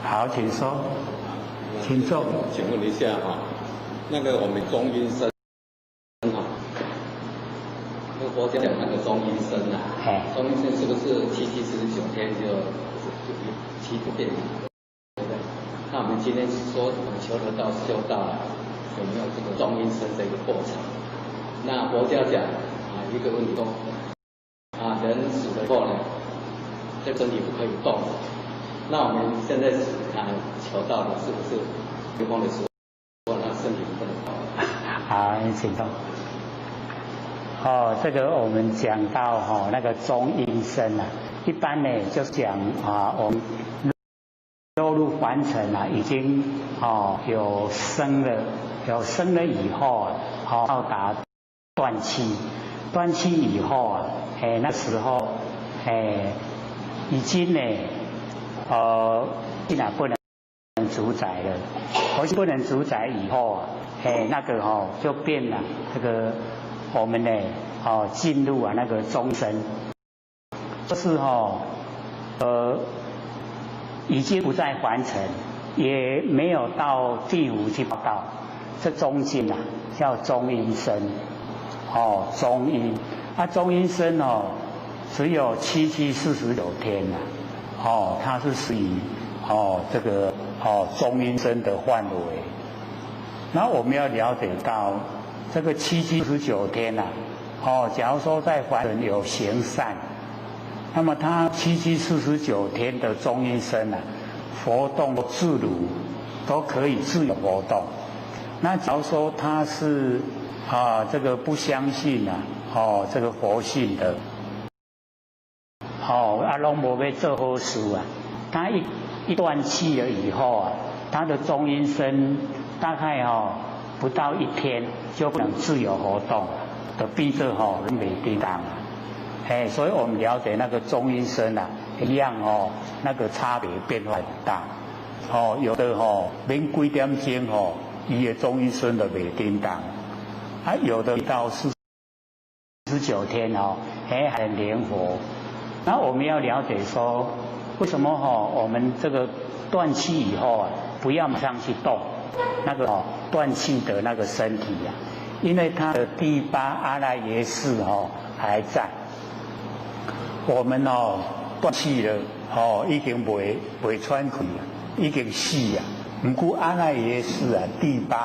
好，请说，请坐。请问一下哈，那个我们中阴身哈，那个佛教讲那个中阴身啊，中阴身是不是749天就7不变？对不对？那我们今天说我们求得道修道了，有没有这个中阴身这个过程？那佛教讲啊，一个问题啊，人死了后呢，这身体不可以动。那我们现在求道的是不是流光的时候，那身体不能动？好，请动。这个我们讲到那个中阴身啊，一般呢就讲我们落入凡尘啊，已经有生了以后到达断气以后那时候已经呢既然不能主宰了，佛性不能主宰以后那个就变了这个我们呢进入那个中身，就是已经不在凡尘，也没有到地府去报道，这中间叫中阴身，中阴，中阴身只有749天它是属于这个中阴身的范围。那我们要了解到这个749天假如说在凡人有行善，那么他749天的中阴身活动自如，都可以自由活动。那假如说他是这个不相信这个佛性的，拢无要做好事他一断气了以后他的中阴身大概不到1天就不能自由活动，就变作人袂叮当所以我们了解那个中阴身一样那个差别变化很大有的免几点钟伊的中阴身就袂叮当有的到49天还很灵活。那我们要了解说，为什么我们这个断气以后不要马上去动那个断气的那个身体因为它的第8阿赖耶识还在。我们断气了已经袂喘气已经死不过阿赖耶识第8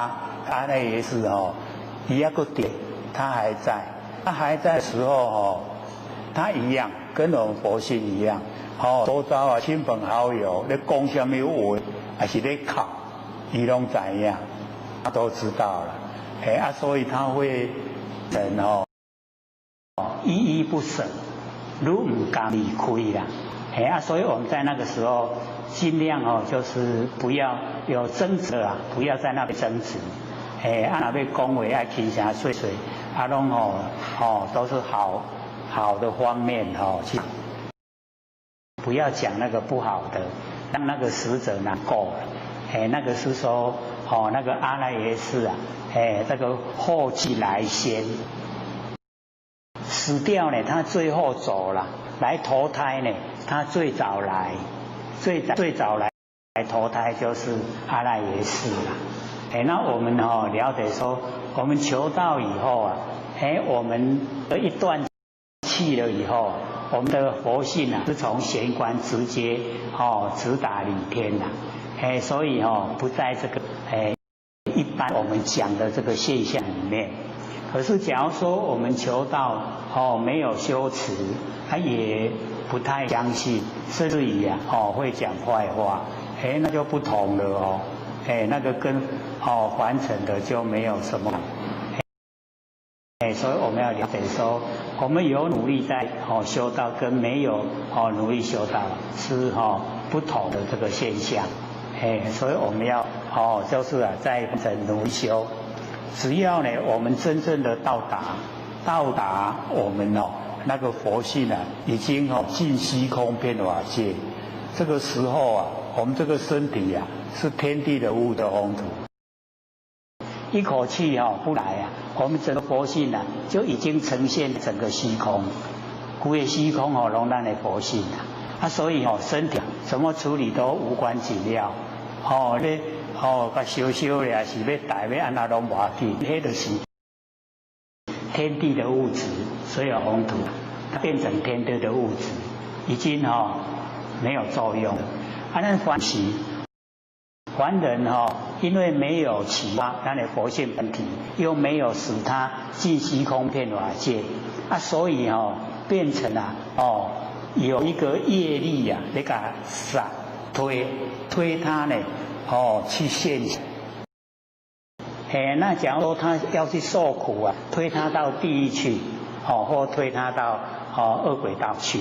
阿赖耶识伊还个点，它还在，它还在的时候它一样跟我们佛性一样周遭亲朋好友咧讲什么话，还是咧哭，伊拢知影，他都知道了所以他会人依依不舍，如唔甘离开啦所以我们在那个时候尽量就是不要有争执不要在那边争执那边讲话爱轻声碎碎拢都是好的方面去，不要讲那个不好的，让那个死者难过那个是说那个阿赖耶识这个后继来先死掉呢，他最后走了来投胎呢，他最早来投胎就是阿赖耶识啦那我们了解说，我们求道以后我们一段气了以后，我们的佛性是从玄关直接直达理天所以不在这个一般我们讲的这个现象里面。可是假如说我们求道没有修持，他也不太相信，甚至于会讲坏话那就不同了那个跟凡尘的就没有什么所以我们要了解说，我们有努力在修道，跟没有努力修道是不同的这个现象所以我们要就是在努力修，只要呢我们真正的到达我们那个佛性已经尽虚空遍法界，这个时候我们这个身体是天地的物的风土，一口气不来我们整个佛性就已经呈现整个虚空，整个虚空拢咱的佛性所以身体怎么处理都无关紧要。你甲烧烧咧，是要大要安那拢无要紧，迄就是天地的物质，所有红土它变成天地的物质，已经没有作用。那凡起凡人因为没有启发他的佛性本体，又没有使他尽虚空遍法界，所以变成有一个业力啊，那个推他呢去现行。那假如说他要去受苦啊，推他到地狱去，或推他到恶鬼道去，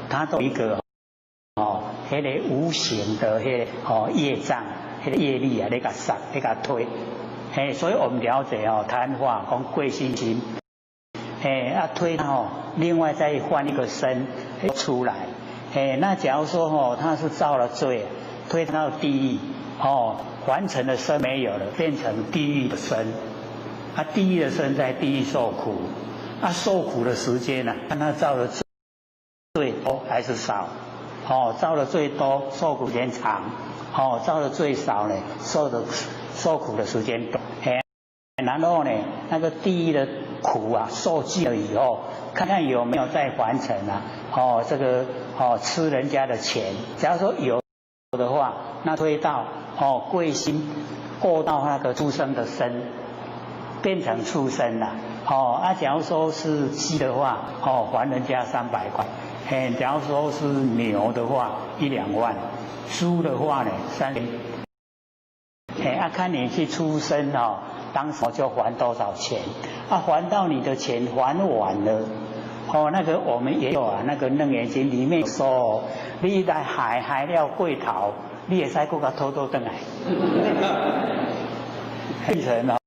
他都有一个那个无形的那个业障，那个业力啊，那个杀，那个推。所以我们了解谈话讲贵心心，推他另外再换一个身出来。那假如说他是造了罪，推他到地狱，完成的身没有了，变成地狱的身。地狱的身在地狱受苦，受苦的时间呢，看他造的罪多还是少。造的最多，受苦时间长；造的最少呢，受苦的时间短。然后呢，那个地狱的苦啊，受尽了以后，看看有没有再还成啊？这个吃人家的钱，假如说有的话，那推到贵心过到那个畜生的身，变成畜生了。假如说是鸡的话，还人家300块。假如说是牛的话，1、2万；猪的话呢，3千。看你去出生当时就还多少钱，还到你的钱还完了，那个我们也有那个《楞严经》里面说，你来海了过头，你也使搁甲偷回来。变成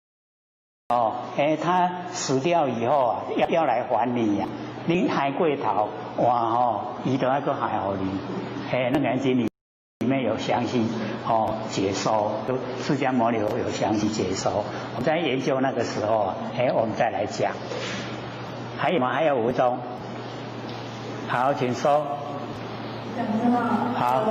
他死掉以后啊，要来还你呀。你海过头，哇伊都要搁海给你。《楞严经》里面有详细解说，释迦牟尼有详细解说。我们在研究那个时候我们再来讲。还有吗？还有5分钟。好，请说。好。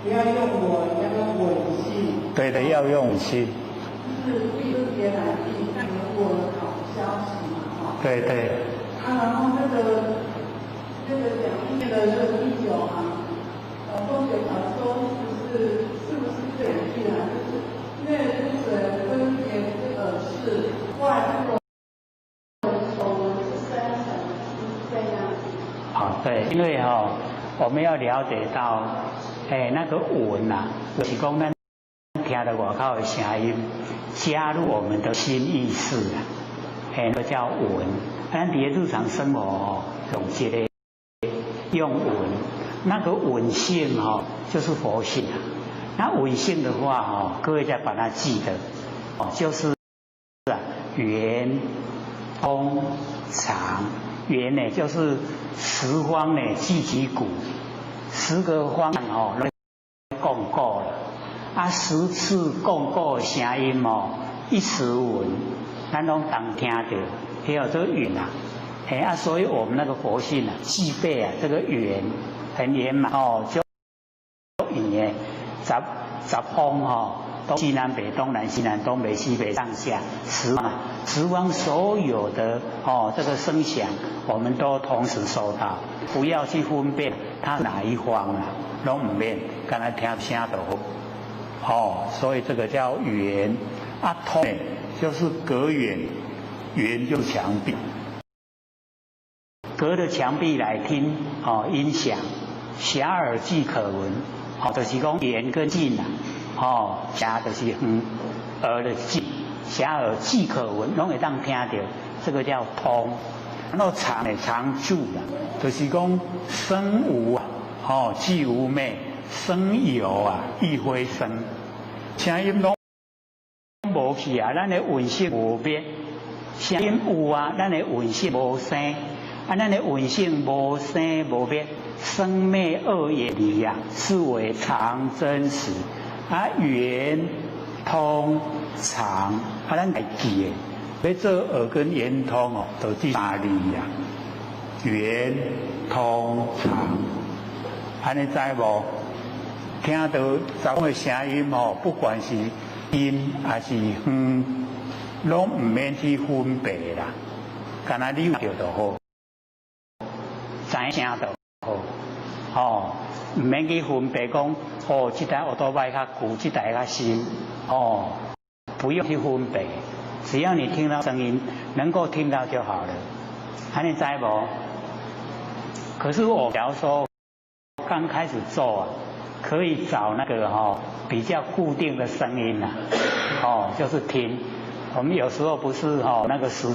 不要用我，要用稳性。对的，要用稳性。就是自别来听我的好消息嘛，对对。然后那个讲那个第9行，风水传说是不是这2句啊？就是月之水分别之耳是外部手纹是3层，是这样。对，因为我们要了解到，那个文啊，就是讲咱听到外口的声音，加入我们的新意识啊，那个叫文。咱伫日常生活用文，那个文性就是佛性啊。那文性的话各位再把它记得就是圆、通、常。圆呢就是10方呢聚集鼓，10个方都讲过了，10次讲过的声音一时闻，咱拢当听到，还有这个圆啊，所以我们那个佛性具备这个圆很圆满就圆十方东西南北东南西南东北西北上下10方所有的这个声响，我们都同时收到，不要去分辨它哪一方拢唔免，刚才听声就好。所以这个叫圆通就是隔远，圆就是墙壁，隔着墙壁来听音响，遐耳即可闻就是讲远跟近狭就是远，耳的近，狭耳即可闻，拢会当听到，这个叫通。然后常的常住就是讲生无寂无昧，生有亦非生，声音拢无去咱的运性无变，声音有咱的运性无生，咱的运性无生无变，生灭二也离是为常真实。圆通长，咱来记的，要做耳根圆通哦，就第三字呀，圆通长，安尼知无？听到查某的声音哦，不管是阴还是远，拢唔免去分别啦，干那你有就好，知声就好，哦，唔免去分别讲，哦，这台奥多麦较久，这台较新，哦，不用去分别，只要你听到声音，能够听到就好了，安尼知无？可是我假如说刚开始做啊。可以找那个比较固定的声音呐，就是听。我们有时候不是那个时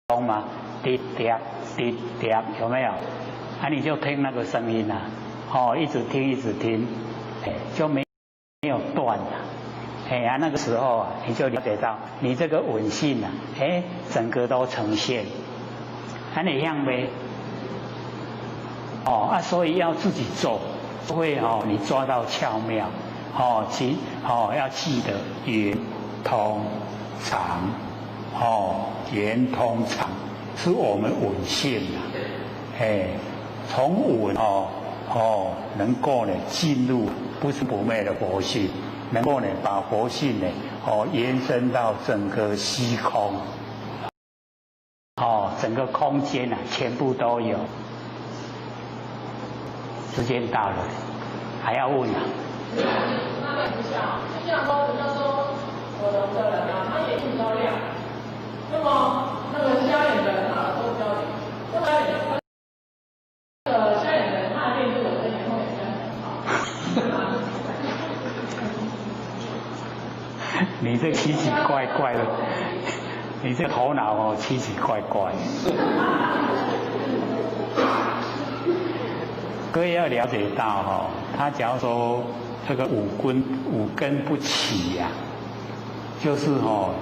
钟吗？滴答滴答，有没有？啊，你就听那个声音呐，一直听一直听，就没有断了。那个时候啊，你就了解到你这个稳性啊，整个都呈现。还哪样呗？所以要自己做。会你抓到巧妙，要记得圆通长，圆通长是我们稳性啊，从稳能够呢进入不是不灭的佛性，能够呢把佛性呢延伸到整个虚空，整个空间啊全部都有。时间到了，还要问啊？那等一下，就像说人家说耳聋的人啊，他眼睛比较亮，那么那个瞎眼的人他耳朵比较灵，那么那个瞎眼的人他的练这个跟眼后眼睛很好。你这奇奇怪怪的，你这头脑奇奇怪怪。各位要了解到他假如说这个五根不齐呀，就是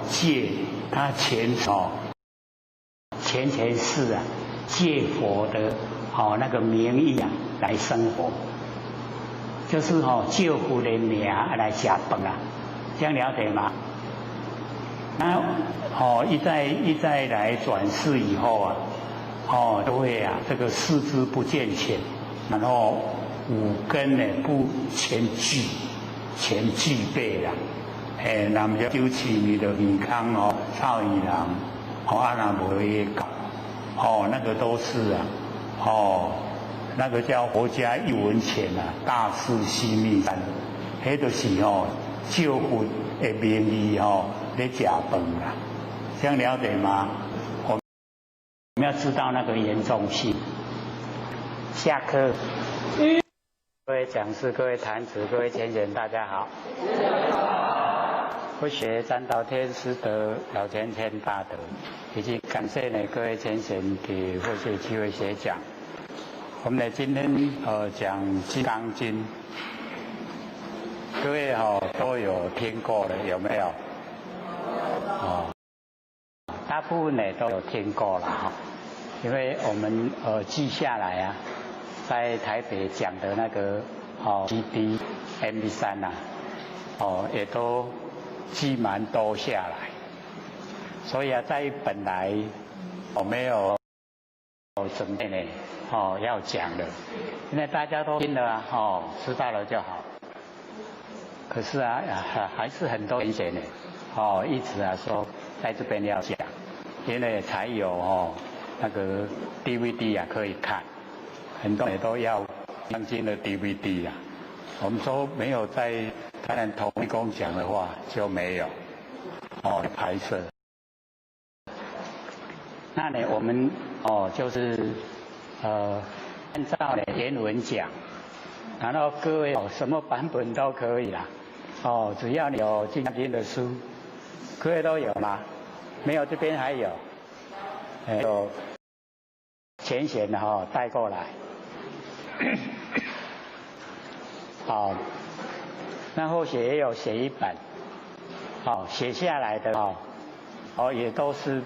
借他前世啊，借佛的那个名义啊来生活，就是借佛的名来吃饭啊，这样了解吗？那一再来转世以后啊，都会啊这个四肢不健全。然后五根呢不全具备啦，那么就起你的健康操一郎，阿那无也搞，那个都是啊，那个叫佛家一文钱啊，大事西密山，迄就是借佛的名义来吃饭啦，这样了解吗？我们要知道那个严重性。下课，各位讲师、各位坛子、各位贤贤，大家好。会学占道天师的老贤贤大德，以及感谢呢各位贤贤给会学机会学讲。我们呢今天讲《金刚经》，各位都有听过了，有没有？大部分呢都有听过了因为我们记下来啊。在台北讲的那个CD MP3呐，也都记蛮多下来，所以啊，在本来我没有准备呢，要讲的，因为大家都听了啊，知道了就好。可是啊，还是很多人选呢，一直啊说在这边要讲，因为才有那个 DVD 啊可以看。很多人都要当今的 DVD 啦，我们说没有在台南同一公讲的话就没有拍摄。那呢，我们就是按照原文讲，然后各位什么版本都可以啦，只要你有《金刚经》的书，各位都有吗？没有这边还有，有浅显的带过来。那后写也有写一本，写下来的也都是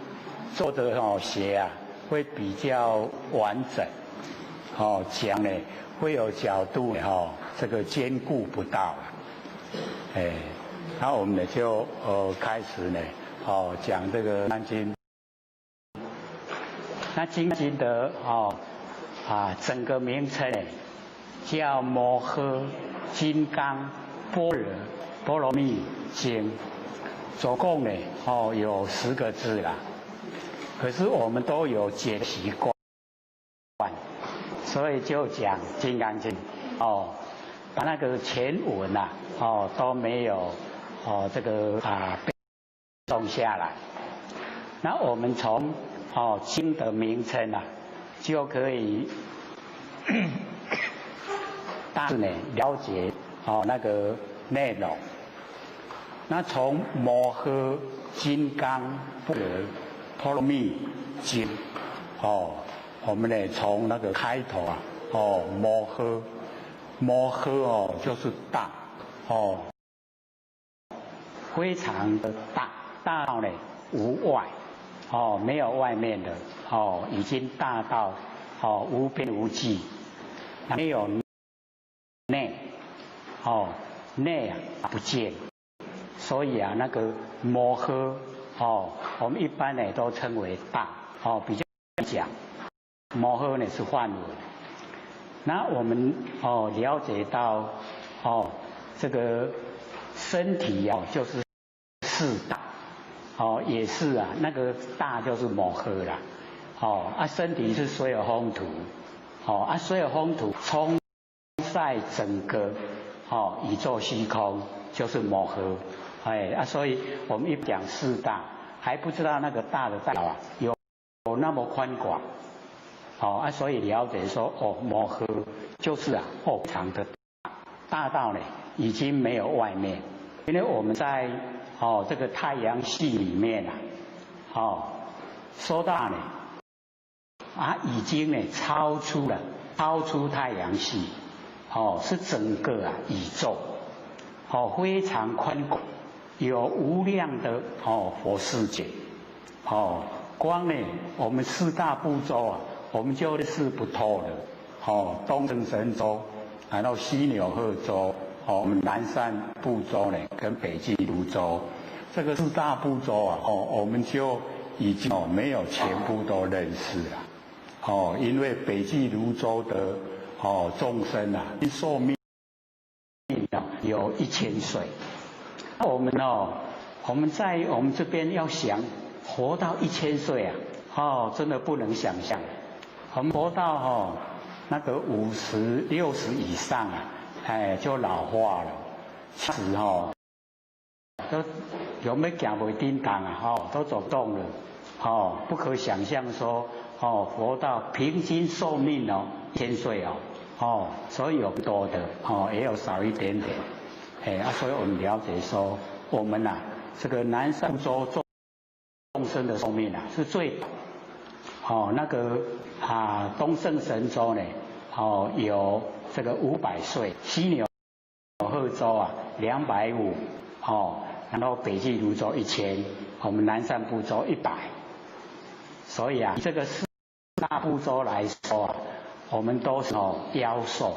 做的写啊，会比较完整，讲呢会有角度这个兼顾不到，然后我们呢就开始呢讲这个金刚经。那金刚经的整个名称呢叫摩诃金刚般若波罗蜜经，总共呢有10个字啦。可是我们都有解习惯，所以就讲金刚经把那个前文都没有这个背诵下来。那我们从经的名称就可以大致呢了解那个内容。那从摩诃金刚般若波罗蜜经我们呢从那个开头摩诃就是大非常的大到呢无外没有外面的已经大到无边无际，没有内内不见，所以那个摩诃我们一般呢都称为大比较讲摩诃呢是梵文。那我们了解到这个身体就是四大也是那个大就是摩诃啦身体是虽有风土虽有风土充塞整个宇宙虚空就是摩诃所以我们一讲四大还不知道那个大的代表有那么宽广所以了解说摩诃就是非常的大到呢已经没有外面。因为我们在这个太阳系里面说到呢已经呢超出太阳系是整个宇宙非常宽广，有无量的佛世界光呢我们4大部洲我们就是不透了东胜神州，然后西牛贺州我们南赡部洲呢跟北俱泸州，这个4大部洲我们就已经没有全部都认识了因为北俱泸州的众生寿命有1000岁。我们在我们这边要想活到1000岁真的不能想象。我们活到那个50、60以上就老化了，其实都有没有行不叮当都走动了不可想象说活到平均寿命1000岁所以有不多的也有少一点点所以我们了解说我们这个南赡部洲众生的寿命是最那个东胜神州呢有这个500岁，西牛贺州250然后北俱泸州1000，我们南赡部洲100。所以这个4大部洲来说我们都是夭寿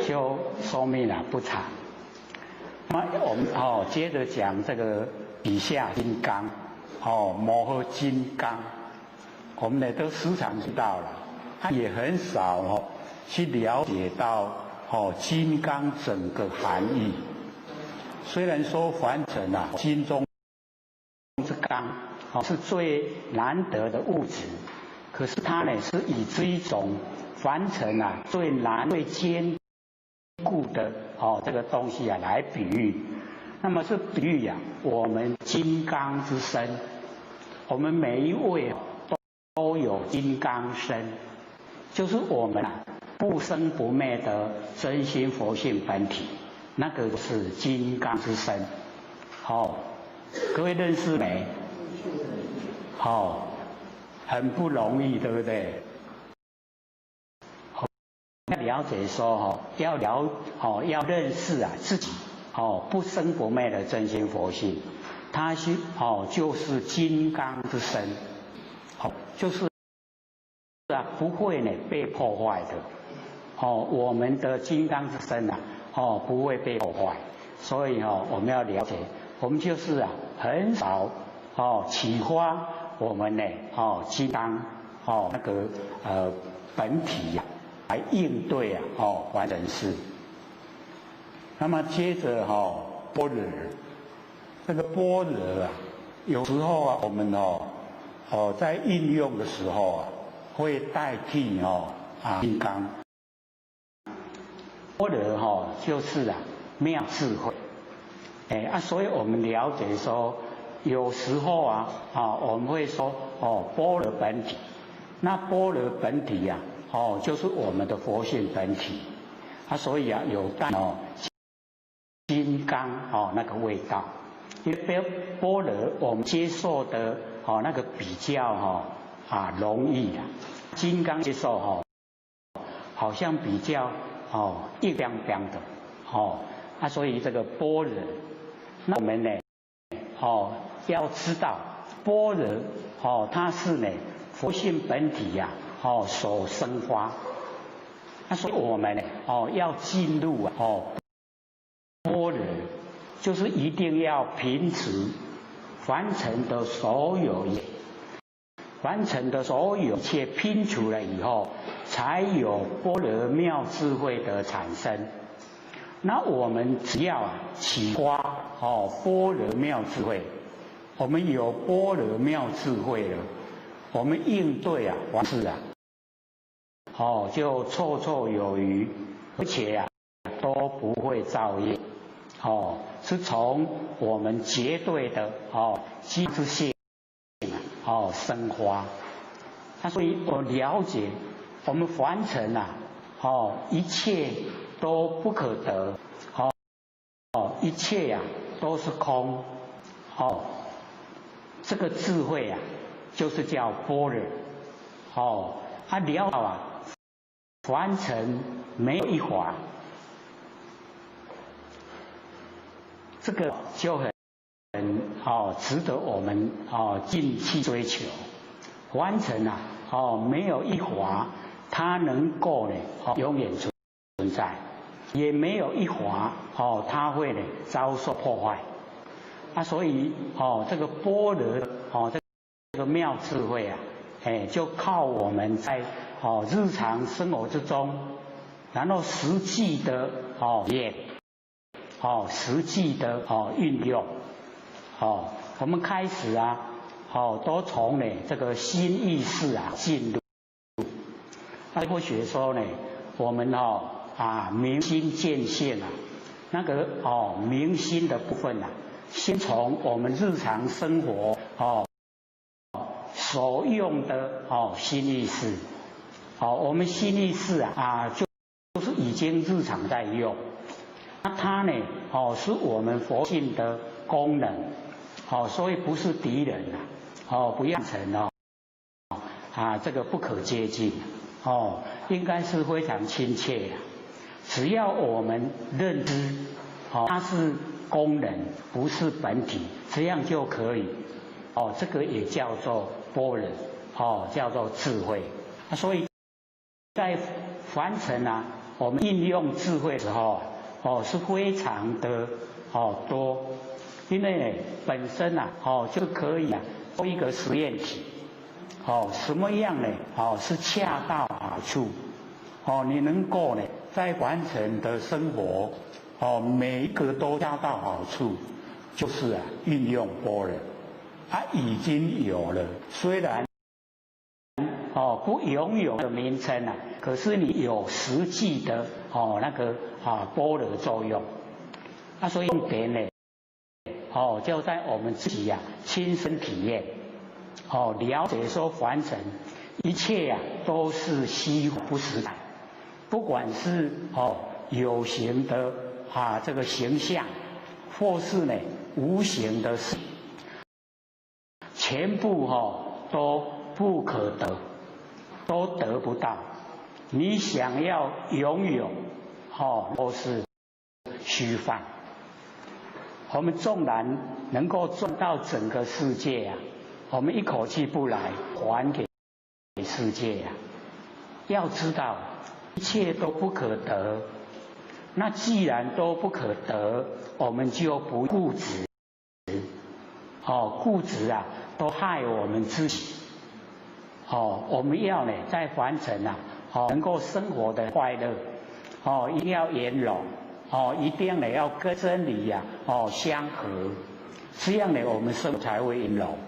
就寿命不长。那么我们接着讲这个底下金刚摩诃金刚，我们呢都时常知道了，也很少去了解到金刚整个含义。虽然说凡尘金中之刚是最难得的物质，可是它呢是以这一种凡尘最难最坚固的这个东西来比喻。那么是比喻我们金刚之身，我们每一位都有金刚身，就是我们不生不灭的真心佛性本体，那个是金刚之身。各位认识没？很不容易，对不对？要了解说要认识自己不生不灭的真心佛性，它是就是金刚之身，就是不会呢被破坏的我们的金刚之身不会被破坏，所以我们要了解，我们就是很少启发我们呢金刚那个本体来应对凡人事。那么接着般若，这个般若有时候我们在应用的时候会代替金刚。般若就是妙智慧，所以我们了解说，有时候我们会说般若本体，那般若本体就是我们的佛性本体，所以有带金刚那个味道。因为般若我们接受的那个比较容易金刚接受好像比较硬邦邦的所以这个般若，那我们呢要知道般若它是呢佛性本体所生发，所以我们呢要进入般若，就是一定要平持凡尘的所有业，凡尘的所有一切拼除了以后，才有般若妙智慧的产生。那我们只要启发般若妙智慧，我们有般若妙智慧了，我们应对凡事就绰绰有余，而且都不会造业。是从我们绝对的机智性生花。所以我了解我们凡尘一切都不可得，一切都是空，这个智慧就是叫般若。了到凡尘没有一法，这个就很值得我们尽去追求。凡尘没有一法，它能够永远存在，也没有一法它会遭受破坏。所以这个般若这个妙智慧就靠我们在日常生活之中，然后实际的验。实际的运用，我们开始都从这个心意识进入。佛学说我们明心见性那个明心的部分先从我们日常生活所用的心意识，我们心意识就是已经日常在用。那它是我们佛性的功能，所以不是敌人不要成这个不可接近应该是非常亲切只要我们认知它是功能，不是本体，这样就可以这个也叫做般若叫做智慧。所以在凡尘我们应用智慧的时候是非常的多，因为本身就可以做一个实验体，什么样是恰到好处，你能够在完成的生活每一个都恰到好处，就是运用般若已经有了，虽然不拥有的名称可是你有实际的那个般若作用所以重点就在我们自己亲身体验了解说凡尘一切都是虚不实在，不管是有形的这个形象，或是无形的事，全部都不可得，都得不到。你想要拥有都是虚幻。我们纵然能够赚到整个世界我们一口气不来还给世界要知道一切都不可得，那既然都不可得，我们就不固执。固执啊，都害我们自己。我们要呢，在凡尘啊，能够生活的快乐，一定要圆融，一定呢要跟真理呀，相合，这样呢，我们生活才会圆融，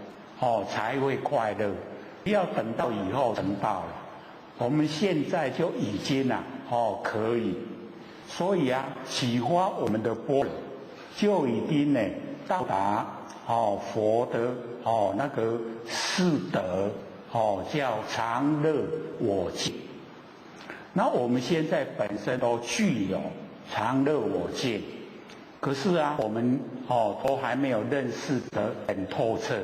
才会快乐。不要等到以后等到了，我们现在就已经啊，可以。所以啊，启发我们的般若，就已经呢到达佛的那个四德，叫常乐我净。那我们现在本身都具有常乐我净，可是啊，我们都还没有认识得很透彻。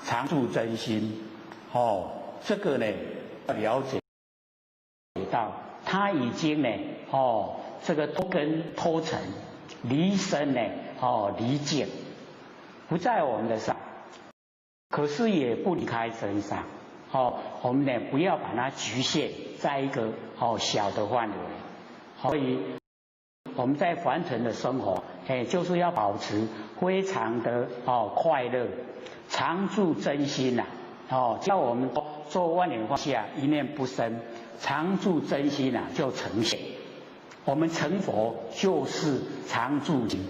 常住真心，这个呢要了解到，他已经呢，这个脱根脱尘，离身呢，离境，不在我们的上，可是也不离开身上，我们呢不要把它局限在一个小的范围，所以我们在凡尘的生活，就是要保持非常的快乐，常住真心呐，叫我们做万年放下，一念不生，常住真心呐，就成显。我们成佛就是常住心，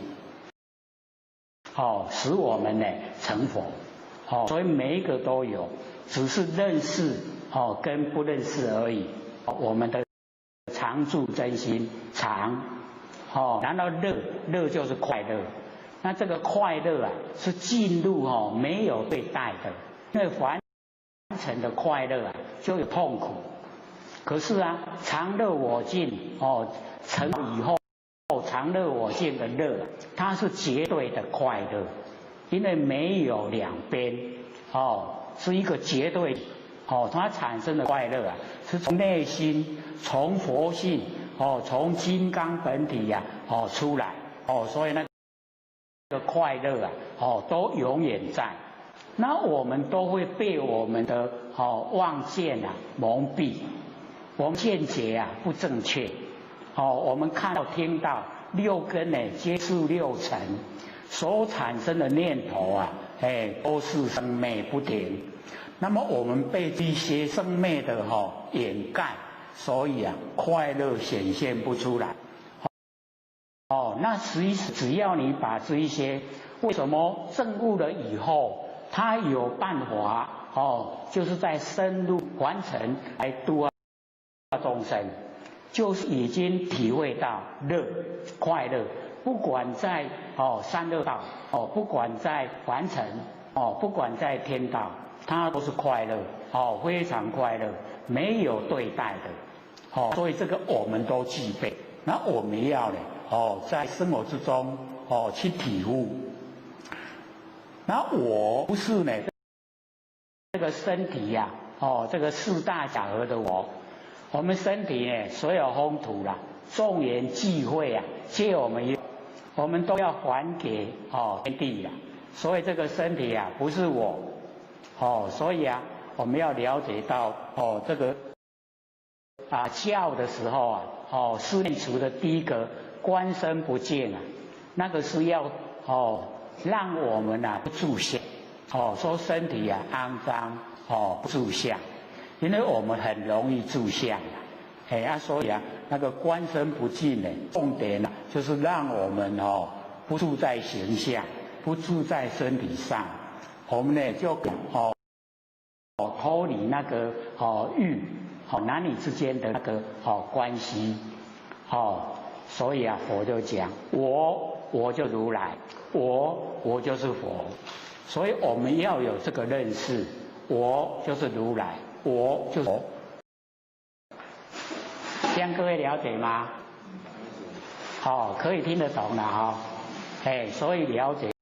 使我们呢成佛，所以每一个都有，只是认识跟不认识而已。我们的常住真心常。然后乐就是快乐，那这个快乐啊是进入没有对待的，因为凡尘的快乐啊就有痛苦，可是啊常乐我净成以后常乐我净的乐，它是绝对的快乐，因为没有两边是一个绝对它产生的快乐啊是从内心从佛性从金刚本体呀出来所以那个快乐啊都永远在。那我们都会被我们的妄见啊蒙蔽，我们见解啊不正确，我们看到听到六根呢接触六尘所产生的念头啊都是生灭不停。那么我们被这些生灭的掩盖，所以啊快乐显现不出来。那只要你把这一些为什么证悟了以后，他有办法就是在深入完成来度化众生，就是已经体会到快乐，不管在三恶道不管在凡尘不管在天道，它都是快乐非常快乐，没有对待的所以这个我们都具备。那我们要呢在生活之中去体悟。那我不是呢这个身体呀这个四大假合的我们身体呢所有风土啦众缘际会啊借我们都要还给天地啦，所以这个身体啊不是我所以啊我们要了解到这个教的时候啊四念处的第一个观身不净啊，那个是要让我们不住相说身体肮脏不住相，因为我们很容易住相所以那个观身不净呢，重点就是让我们不住在形象，不住在身体上，我们呢就脱离那个欲男女之间的那个关系所以佛就讲我就如来，我就是佛，所以我们要有这个认识，我就是如来，我就是佛。这样各位了解吗？可以听得懂了所以了解。